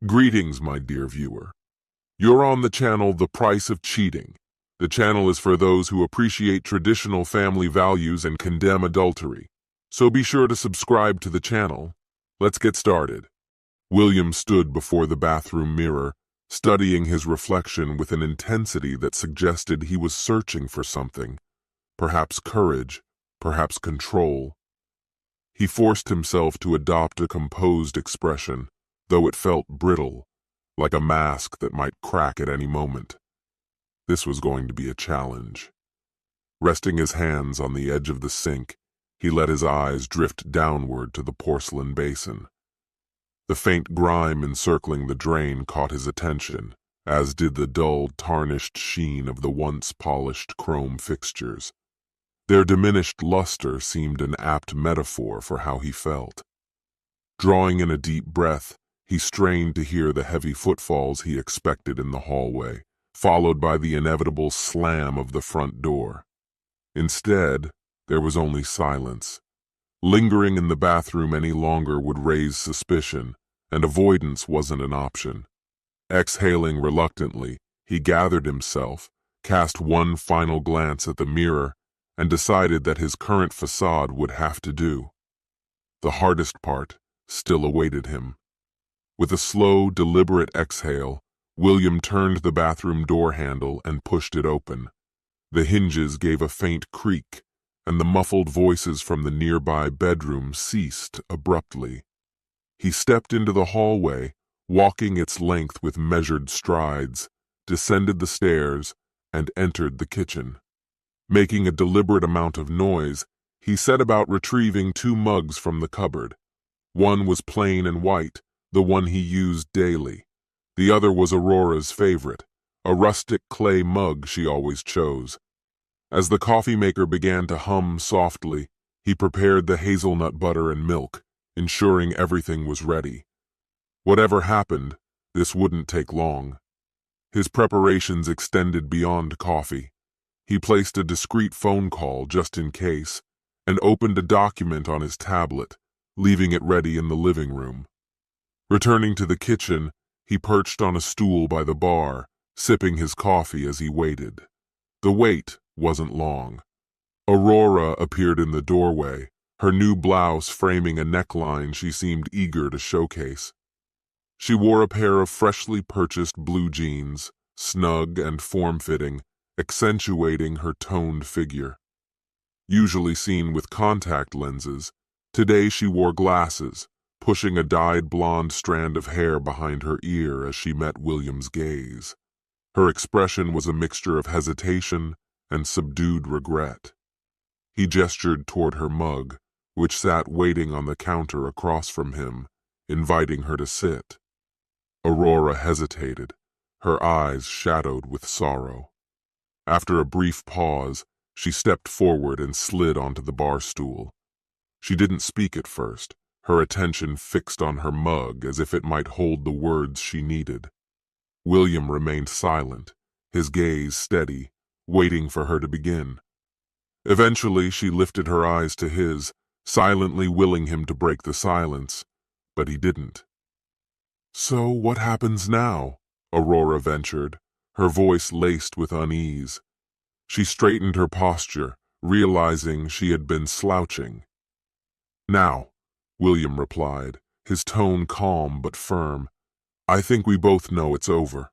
Greetings, my dear viewer. You're on the channel The Price of Cheating. The channel is for those who appreciate traditional family values and condemn adultery. So be sure to subscribe to the channel. Let's get started. William stood before the bathroom mirror, studying his reflection with an intensity that suggested he was searching for something. Perhaps courage, perhaps control. He forced himself to adopt a composed expression, though it felt brittle, like a mask that might crack at any moment. This was going to be a challenge. Resting his hands on the edge of the sink, he let his eyes drift downward to the porcelain basin. The faint grime encircling the drain caught his attention, as did the dull, tarnished sheen of the once polished chrome fixtures. Their diminished luster seemed an apt metaphor for how he felt. Drawing in a deep breath, he strained to hear the heavy footfalls he expected in the hallway, followed by the inevitable slam of the front door. Instead, there was only silence. Lingering in the bathroom any longer would raise suspicion, and avoidance wasn't an option. Exhaling reluctantly, he gathered himself, cast one final glance at the mirror, and decided that his current facade would have to do. The hardest part still awaited him. With a slow, deliberate exhale, William turned the bathroom door handle and pushed it open. The hinges gave a faint creak, and the muffled voices from the nearby bedroom ceased abruptly. He stepped into the hallway, walking its length with measured strides, descended the stairs, and entered the kitchen. Making a deliberate amount of noise, he set about retrieving two mugs from the cupboard. One was plain and white, the one he used daily. The other was Aurora's favorite, a rustic clay mug she always chose. As the coffee maker began to hum softly, he prepared the hazelnut butter and milk, ensuring everything was ready. Whatever happened, this wouldn't take long. His preparations extended beyond coffee. He placed a discreet phone call just in case, and opened a document on his tablet, leaving it ready in the living room. Returning to the kitchen, he perched on a stool by the bar, sipping his coffee as he waited. The wait wasn't long. Aurora appeared in the doorway, her new blouse framing a neckline she seemed eager to showcase. She wore a pair of freshly purchased blue jeans, snug and form-fitting, accentuating her toned figure. Usually seen with contact lenses, today she wore glasses, pushing a dyed blonde strand of hair behind her ear as she met William's gaze. Her expression was a mixture of hesitation and subdued regret. He gestured toward her mug, which sat waiting on the counter across from him, inviting her to sit. Aurora hesitated, her eyes shadowed with sorrow. After a brief pause, she stepped forward and slid onto the bar stool. She didn't speak at first, her attention fixed on her mug as if it might hold the words she needed. William remained silent, his gaze steady, waiting for her to begin. Eventually, she lifted her eyes to his, silently willing him to break the silence, but he didn't. "So what happens now?" Aurora ventured, her voice laced with unease. She straightened her posture, realizing she had been slouching. "Now," William replied, his tone calm but firm. "I think we both know it's over."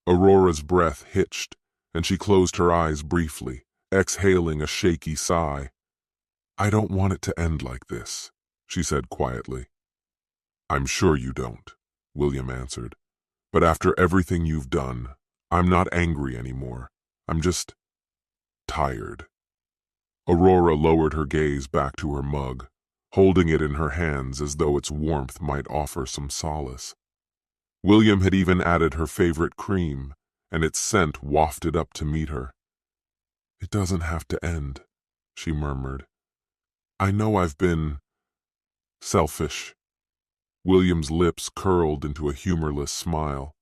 Aurora's breath hitched, and she closed her eyes briefly, exhaling a shaky sigh. "I don't want it to end like this," she said quietly. "I'm sure you don't," William answered. "But after everything you've done, I'm not angry anymore. I'm just tired." Aurora lowered her gaze back to her mug, holding it in her hands as though its warmth might offer some solace. William had even added her favorite cream, and its scent wafted up to meet her. "It doesn't have to end," she murmured. "I know I've been selfish." William's lips curled into a humorless smile.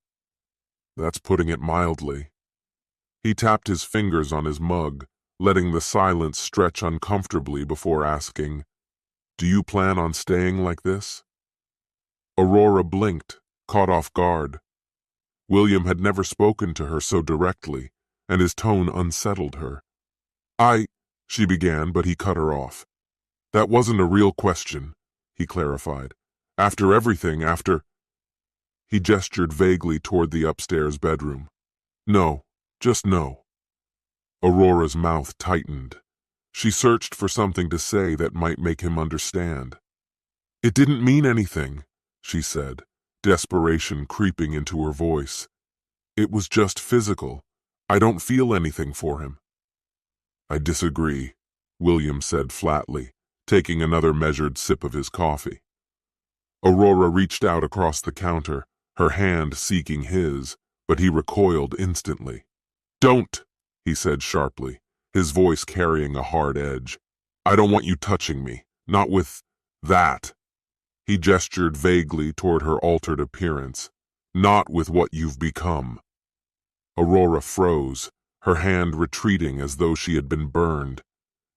"That's putting it mildly." He tapped his fingers on his mug, letting the silence stretch uncomfortably before asking, "Do you plan on staying like this?" Aurora blinked, caught off guard. William had never spoken to her so directly, and his tone unsettled her. She began, but he cut her off. That wasn't a real question, he clarified. After everything, He gestured vaguely toward the upstairs bedroom. No, just no. Aurora's mouth tightened. She searched for something to say that might make him understand. It didn't mean anything, she said, desperation creeping into her voice. It was just physical. I don't feel anything for him. I disagree, William said flatly, taking another measured sip of his coffee. Aurora reached out across the counter, her hand seeking his, but he recoiled instantly. Don't, he said sharply, his voice carrying a hard edge. I don't want you touching me, not with that. He gestured vaguely toward her altered appearance. Not with what you've become. Aurora froze, her hand retreating as though she had been burned.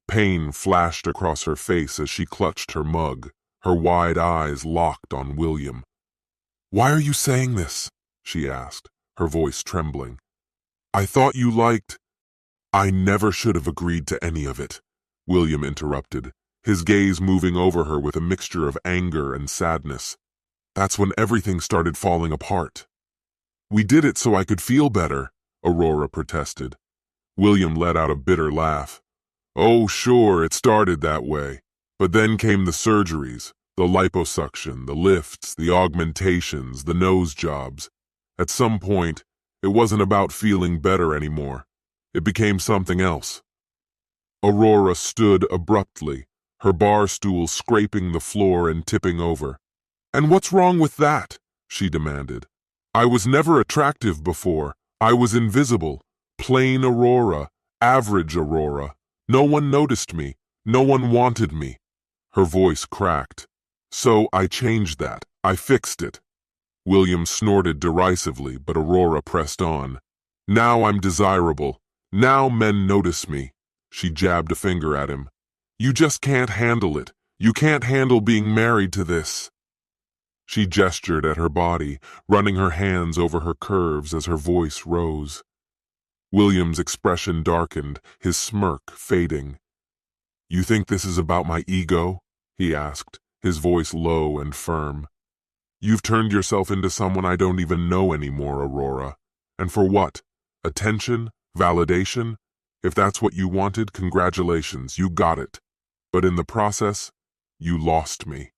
Pain flashed across her face as she clutched her mug, her wide eyes locked on William. Why are you saying this? She asked, her voice trembling. I thought you liked... I never should have agreed to any of it, William interrupted, his gaze moving over her with a mixture of anger and sadness. That's when everything started falling apart. We did it so I could feel better, Aurora protested. William let out a bitter laugh. Oh, sure, it started that way. But then came the surgeries, the liposuction, the lifts, the augmentations, the nose jobs. At some point, it wasn't about feeling better anymore. It became something else. Aurora stood abruptly, her bar stool scraping the floor and tipping over. And what's wrong with that? She demanded. I was never attractive before. I was invisible. Plain Aurora, average Aurora. No one noticed me. No one wanted me. Her voice cracked. So I changed that. I fixed it. William snorted derisively, but Aurora pressed on. Now I'm desirable. Now men notice me. She jabbed a finger at him. You just can't handle it. You can't handle being married to this. She gestured at her body, running her hands over her curves as her voice rose. William's expression darkened, his smirk fading. You think this is about my ego? He asked, his voice low and firm. You've turned yourself into someone I don't even know anymore, Aurora. And for what? Attention? Validation? If that's what you wanted, congratulations, you got it. But in the process, you lost me.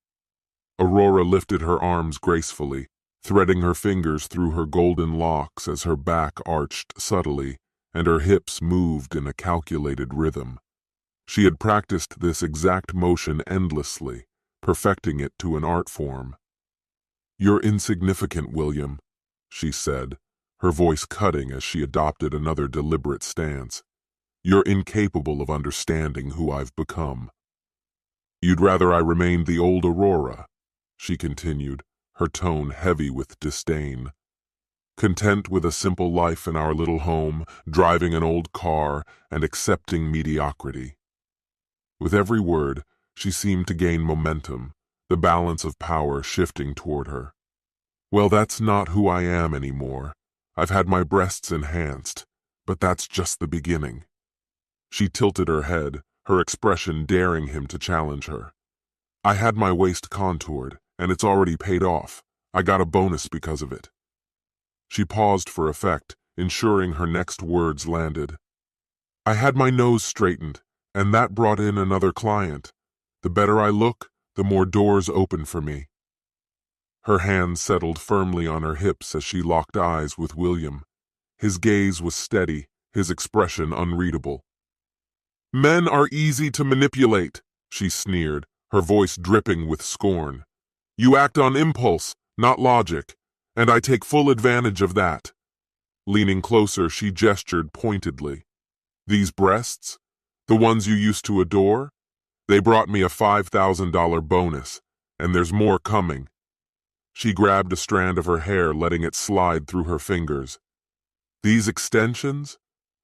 Aurora lifted her arms gracefully, threading her fingers through her golden locks as her back arched subtly and her hips moved in a calculated rhythm. She had practiced this exact motion endlessly, perfecting it to an art form. You're insignificant, William, she said, her voice cutting as she adopted another deliberate stance. You're incapable of understanding who I've become. You'd rather I remained the old Aurora, she continued, her tone heavy with disdain. Content with a simple life in our little home, driving an old car, and accepting mediocrity. With every word, she seemed to gain momentum, the balance of power shifting toward her. Well, that's not who I am anymore. I've had my breasts enhanced, but that's just the beginning. She tilted her head, her expression daring him to challenge her. I had my waist contoured, and it's already paid off. I got a bonus because of it. She paused for effect, ensuring her next words landed. I had my nose straightened, and that brought in another client. The better I look, the more doors open for me. Her hand settled firmly on her hips as she locked eyes with William. His gaze was steady, his expression unreadable. Men are easy to manipulate, she sneered, her voice dripping with scorn. You act on impulse, not logic, and I take full advantage of that. Leaning closer, she gestured pointedly. These breasts, the ones you used to adore, they brought me a $5,000 bonus, and there's more coming. She grabbed a strand of her hair, letting it slide through her fingers. These extensions?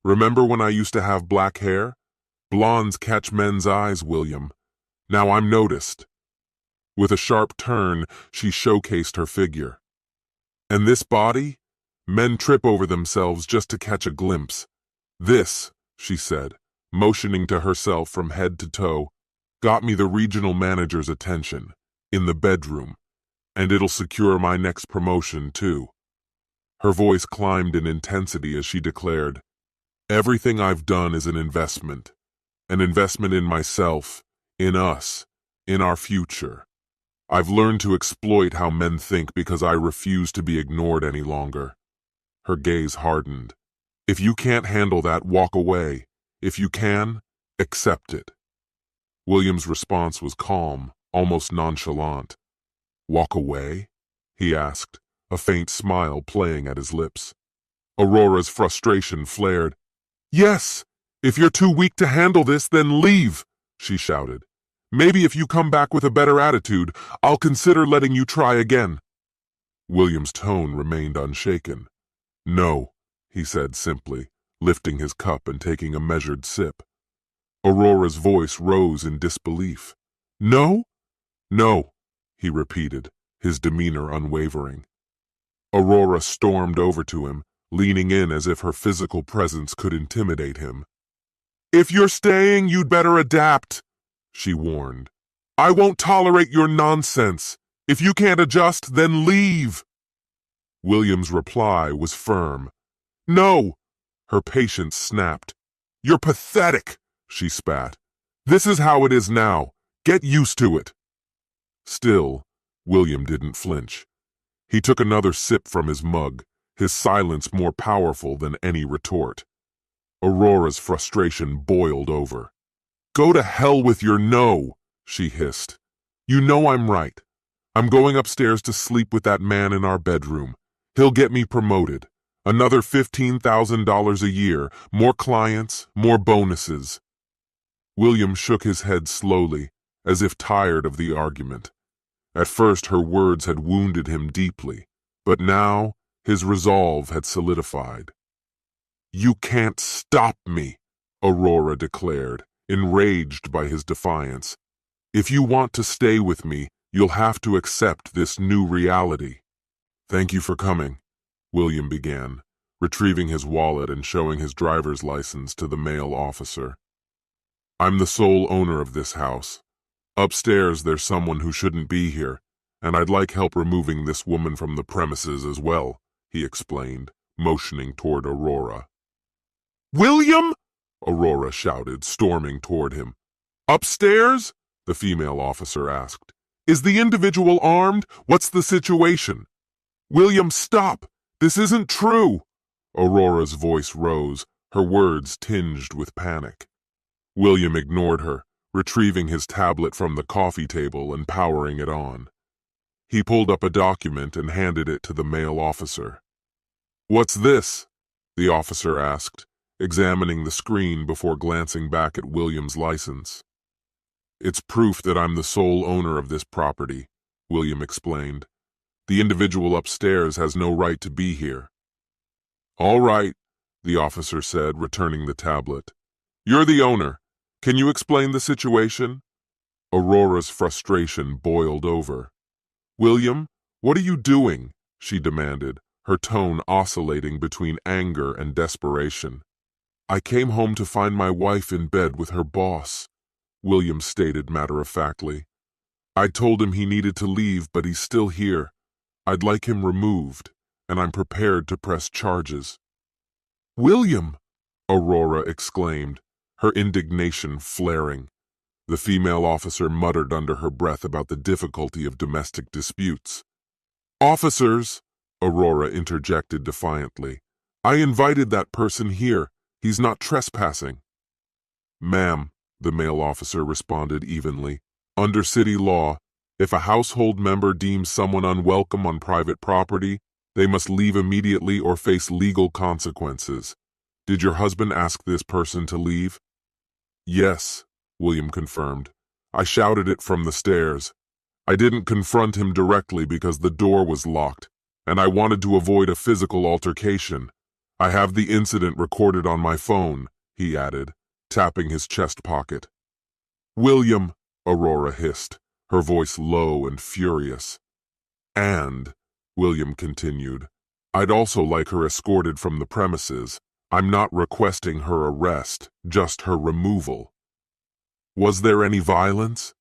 Remember when I used to have black hair? Blondes catch men's eyes, William. Now I'm noticed. With a sharp turn, she showcased her figure. And this body? Men trip over themselves just to catch a glimpse. This, she said, motioning to herself from head to toe, got me the regional manager's attention, in the bedroom, and it'll secure my next promotion, too. Her voice climbed in intensity as she declared, "Everything I've done is an investment in myself, in us, in our future. I've learned to exploit how men think because I refuse to be ignored any longer." Her gaze hardened. "If you can't handle that, walk away. If you can, accept it." William's response was calm, almost nonchalant. "Walk away?" he asked, a faint smile playing at his lips. Aurora's frustration flared. "Yes! If you're too weak to handle this, then leave!" she shouted. "Maybe if you come back with a better attitude, I'll consider letting you try again." William's tone remained unshaken. "No," he said simply, lifting his cup and taking a measured sip. Aurora's voice rose in disbelief. "No?" "No," he repeated, his demeanor unwavering. Aurora stormed over to him, leaning in as if her physical presence could intimidate him. "If you're staying, you'd better adapt," she warned. "I won't tolerate your nonsense. If you can't adjust, then leave." William's reply was firm. "No!" Her patience snapped. "You're pathetic," she spat. "This is how it is now. Get used to it." Still, William didn't flinch. He took another sip from his mug, his silence more powerful than any retort. Aurora's frustration boiled over. "Go to hell with your no," she hissed. "You know I'm right. I'm going upstairs to sleep with that man in our bedroom. He'll get me promoted. Another $15,000 a year, more clients, more bonuses." William shook his head slowly, as if tired of the argument. At first her words had wounded him deeply, but now his resolve had solidified. "You can't stop me," Aurora declared, enraged by his defiance. "If you want to stay with me, you'll have to accept this new reality." "Thank you for coming," William began, retrieving his wallet and showing his driver's license to the male officer. "I'm the sole owner of this house. Upstairs there's someone who shouldn't be here, and I'd like help removing this woman from the premises as well," he explained, motioning toward Aurora. "William!" Aurora shouted, storming toward him. "Upstairs?" the female officer asked. "Is the individual armed? What's the situation?" "William, stop! This isn't true!" Aurora's voice rose, her words tinged with panic. William ignored her, retrieving his tablet from the coffee table and powering it on. He pulled up a document and handed it to the male officer. "What's this?" the officer asked, examining the screen before glancing back at William's license. "It's proof that I'm the sole owner of this property," William explained. "The individual upstairs has no right to be here." "All right," the officer said, returning the tablet. "You're the owner. Can you explain the situation?" Aurora's frustration boiled over. "William, what are you doing?" she demanded, her tone oscillating between anger and desperation. "I came home to find my wife in bed with her boss," William stated matter-of-factly. "I told him he needed to leave, but he's still here. I'd like him removed, and I'm prepared to press charges." "William!" Aurora exclaimed, her indignation flaring. The female officer muttered under her breath about the difficulty of domestic disputes. "Officers!" Aurora interjected defiantly. "I invited that person here. He's not trespassing." "Ma'am," the male officer responded evenly, "under city law, if a household member deems someone unwelcome on private property, they must leave immediately or face legal consequences. Did your husband ask this person to leave?" "Yes," William confirmed. "I shouted it from the stairs. I didn't confront him directly because the door was locked, and I wanted to avoid a physical altercation. I have the incident recorded on my phone," he added, tapping his chest pocket. "William," Aurora hissed, her voice low and furious. "And," William continued. I'd also like her escorted from the premises. I'm not requesting her arrest, just her removal. Was there any violence?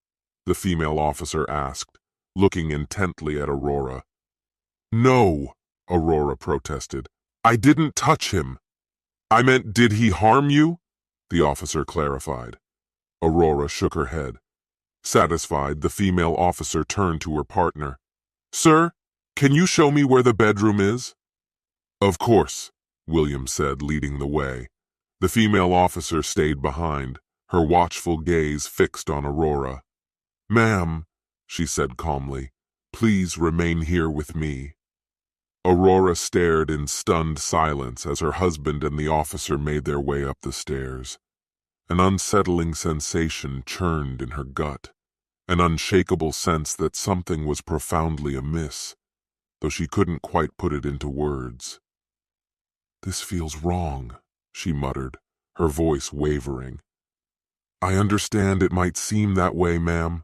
The female officer asked, looking intently at Aurora. No, Aurora protested. I didn't touch him. I meant, did he harm you? The officer clarified. Aurora shook her head. Satisfied, the female officer turned to her partner. Sir, can you show me where the bedroom is? Of course, William said, leading the way. The female officer stayed behind, her watchful gaze fixed on Aurora. Ma'am, she said calmly, please remain here with me. Aurora stared in stunned silence as her husband and the officer made their way up the stairs. An unsettling sensation churned in her gut, an unshakable sense that something was profoundly amiss, though she couldn't quite put it into words. This feels wrong, she muttered, her voice wavering. I understand it might seem that way, ma'am,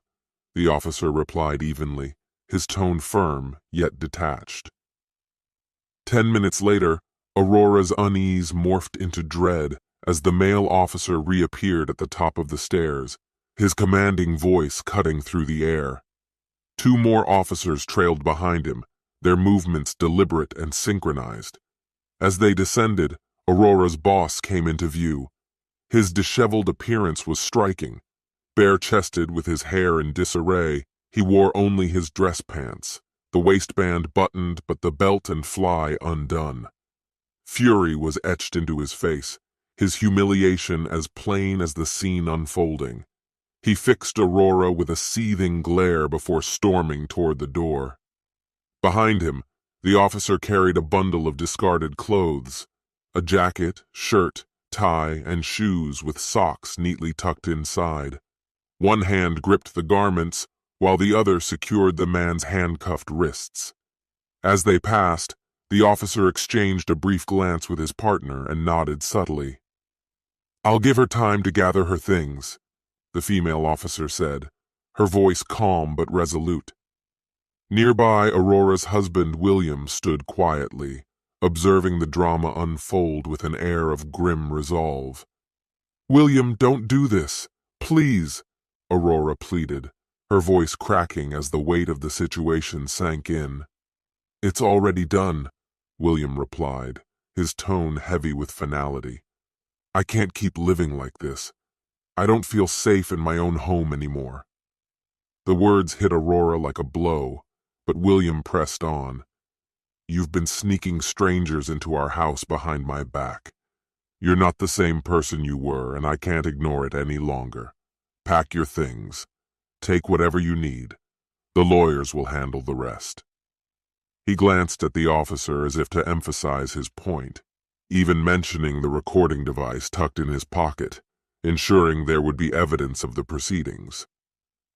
the officer replied evenly, his tone firm yet detached. 10 minutes later, Aurora's unease morphed into dread as the male officer reappeared at the top of the stairs, his commanding voice cutting through the air. 2 more officers trailed behind him, their movements deliberate and synchronized. As they descended, Aurora's boss came into view. His disheveled appearance was striking. Bare-chested with his hair in disarray, he wore only his dress pants, the waistband buttoned but the belt and fly undone. Fury was etched into his face, his humiliation as plain as the scene unfolding. He fixed Aurora with a seething glare before storming toward the door. Behind him, the officer carried a bundle of discarded clothes, a jacket, shirt, tie, and shoes with socks neatly tucked inside. One hand gripped the garments, while the other secured the man's handcuffed wrists. As they passed, the officer exchanged a brief glance with his partner and nodded subtly. I'll give her time to gather her things, the female officer said, her voice calm but resolute. Nearby, Aurora's husband, William, stood quietly, observing the drama unfold with an air of grim resolve. William, don't do this, please, Aurora pleaded, her voice cracking as the weight of the situation sank in. It's already done, William replied, his tone heavy with finality. I can't keep living like this. I don't feel safe in my own home anymore. The words hit Aurora like a blow, but William pressed on. You've been sneaking strangers into our house behind my back. You're not the same person you were, and I can't ignore it any longer. Pack your things. Take whatever you need. The lawyers will handle the rest. He glanced at the officer as if to emphasize his point, even mentioning the recording device tucked in his pocket, ensuring there would be evidence of the proceedings.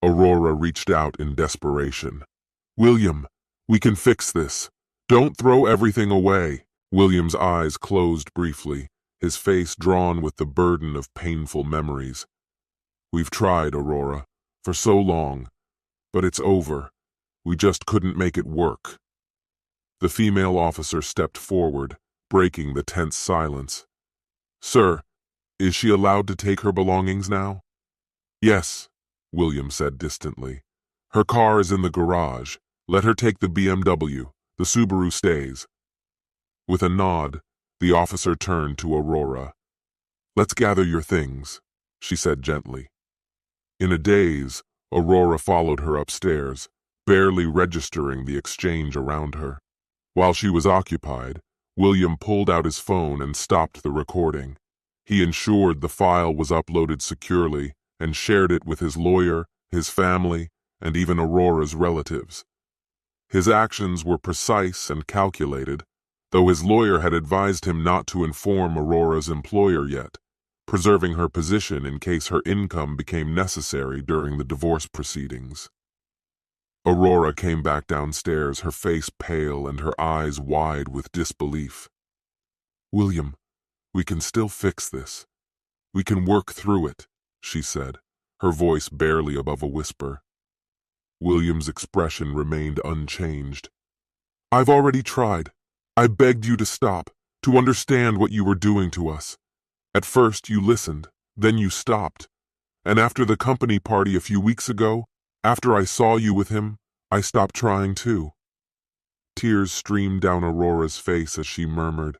Aurora reached out in desperation. William, we can fix this. Don't throw everything away. William's eyes closed briefly, his face drawn with the burden of painful memories. We've tried, Aurora, for so long, but it's over. We just couldn't make it work. The female officer stepped forward, breaking the tense silence. Sir, is she allowed to take her belongings now? Yes, William said distantly. Her car is in the garage. Let her take the BMW. The Subaru stays. With a nod, the officer turned to Aurora. Let's gather your things, she said gently. In a daze, Aurora followed her upstairs, barely registering the exchange around her. While she was occupied, William pulled out his phone and stopped the recording. He ensured the file was uploaded securely and shared it with his lawyer, his family, and even Aurora's relatives. His actions were precise and calculated, though his lawyer had advised him not to inform Aurora's employer yet, preserving her position in case her income became necessary during the divorce proceedings. Aurora came back downstairs, her face pale and her eyes wide with disbelief. William, we can still fix this. We can work through it, she said, her voice barely above a whisper. William's expression remained unchanged. I've already tried. I begged you to stop, to understand what you were doing to us. At first you listened, then you stopped. And after the company party a few weeks ago, after I saw you with him, I stopped trying too." Tears streamed down Aurora's face as she murmured,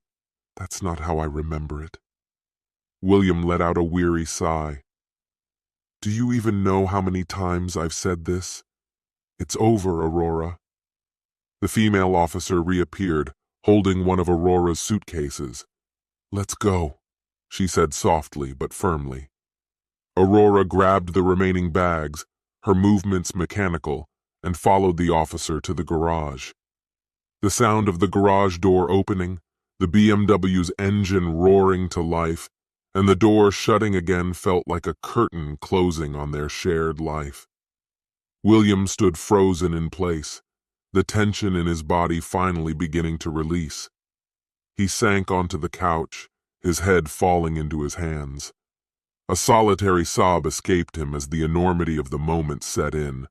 "That's not how I remember it." William let out a weary sigh. "Do you even know how many times I've said this? It's over, Aurora." The female officer reappeared, holding one of Aurora's suitcases. "Let's go," she said softly but firmly. Aurora grabbed the remaining bags, her movements mechanical, and followed the officer to the garage. The sound of the garage door opening, the BMW's engine roaring to life, and the door shutting again felt like a curtain closing on their shared life. William stood frozen in place, the tension in his body finally beginning to release. He sank onto the couch, his head falling into his hands. A solitary sob escaped him as the enormity of the moment set in.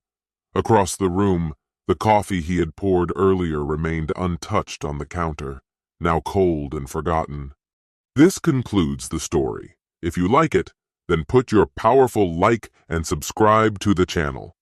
Across the room, the coffee he had poured earlier remained untouched on the counter, now cold and forgotten. This concludes the story. If you like it, then put your powerful like and subscribe to the channel.